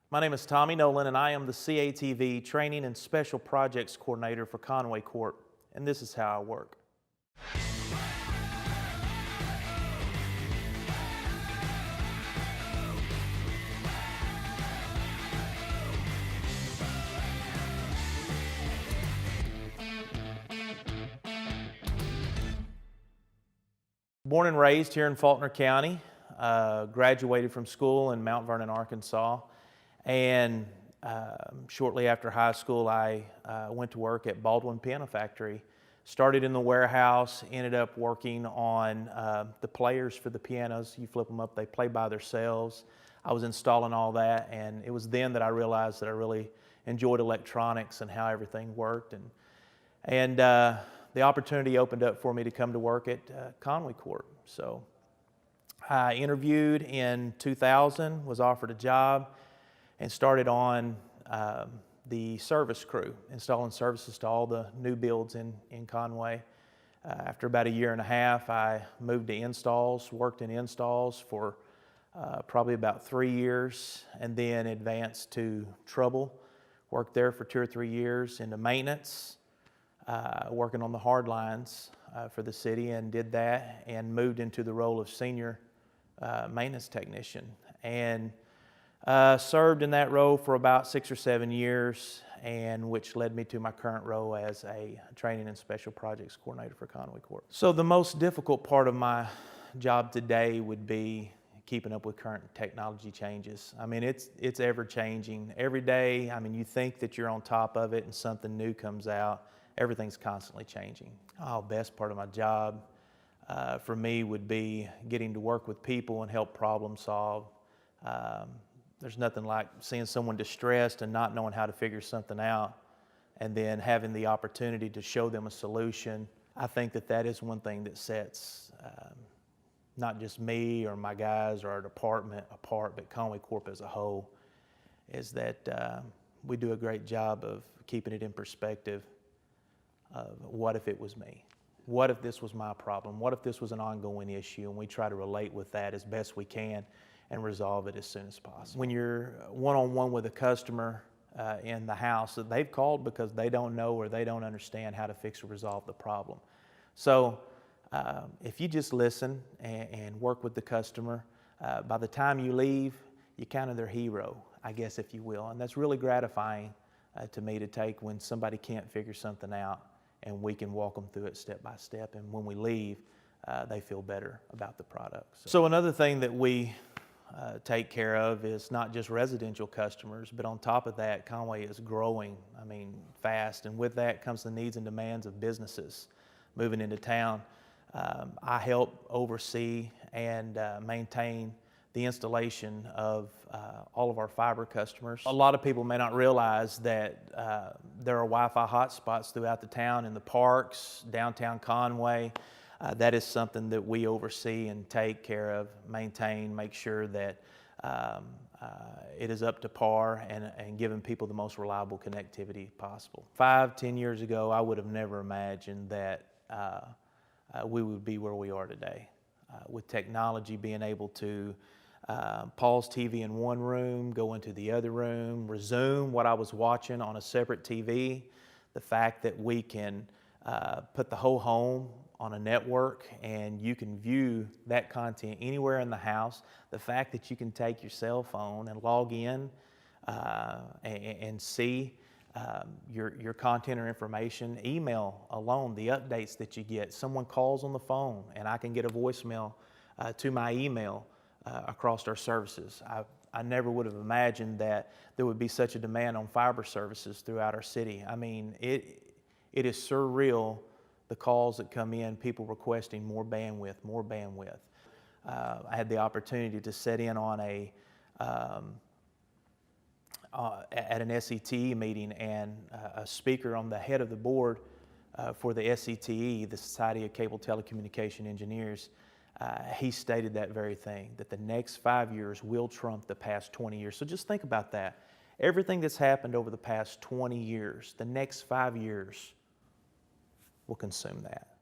My name is Tommy Nolen, and I am the CATV Training and Special Projects Coordinator for Conway Corp, and this is how I work. Born and raised here in Faulkner County, graduated from school in Mount Vernon, Arkansas, and shortly after high school I went to work at Baldwin Piano Factory. Started in the warehouse, ended up working on the players for the pianos. You flip them up, they play by themselves. I was installing all that, and it was then that I realized that I really enjoyed electronics and how everything worked. And the opportunity opened up for me to come to work at Conway Corp. So I interviewed in 2000, was offered a job, and started on the service crew, installing services to all the new builds in Conway. After about a year and a half, I moved to installs, worked in installs for probably about 3 years, and then advanced to trouble. Worked there for 2 or 3 years into maintenance, working on the hard lines for the city, and did that, and moved into the role of senior maintenance technician, and served in that role for about 6 or 7 years, and which led me to my current role as a training and special projects coordinator for Conway Corp. So the most difficult part of my job today would be keeping up with current technology changes. I mean, it's ever changing. Every day, I mean, you think that you're on top of it and something new comes out. Everything's constantly changing. Oh, best part of my job for me would be getting to work with people and help problem solve. There's nothing like seeing someone distressed and not knowing how to figure something out, and then having the opportunity to show them a solution. I think that that is one thing that sets not just me or my guys or our department apart, but Conway Corp as a whole, is that we do a great job of keeping it in perspective of what if it was me? What if this was my problem? What if this was an ongoing issue? And we try to relate with that as best we can and resolve it as soon as possible. When you're one-on-one with a customer in the house, that they've called because they don't know or they don't understand how to fix or resolve the problem. So if you just listen and work with the customer, by the time you leave, you're kind of their hero, I guess, if you will. And that's really gratifying to me to take when somebody can't figure something out, and we can walk them through it step by step. And when we leave, they feel better about the product. So another thing that we take care of is not just residential customers, but on top of that, Conway is growing, I mean, fast. And with that comes the needs and demands of businesses moving into town. I help oversee and maintain the installation of all of our fiber customers. A lot of people may not realize that there are Wi-Fi hotspots throughout the town, in the parks, downtown Conway. That is something that we oversee and take care of, maintain, make sure that it is up to par and giving people the most reliable connectivity possible. 5-10 years ago, I would have never imagined that we would be where we are today. With technology, being able to pause TV in one room, go into the other room, resume what I was watching on a separate TV, the fact that we can put the whole home on a network and you can view that content anywhere in the house, the fact that you can take your cell phone and log in and see your content or information, email alone, the updates that you get. Someone calls on the phone and I can get a voicemail to my email across our services. I never would have imagined that there would be such a demand on fiber services throughout our city. I mean, it is surreal, the calls that come in, people requesting more bandwidth, more bandwidth. I had the opportunity to sit in on at an SCTE meeting, and a speaker on the head of the board for the SCTE, the Society of Cable Telecommunication Engineers, he stated that very thing, that the next 5 years will trump the past 20 years. So just think about that. Everything that's happened over the past 20 years, the next 5 years will consume that.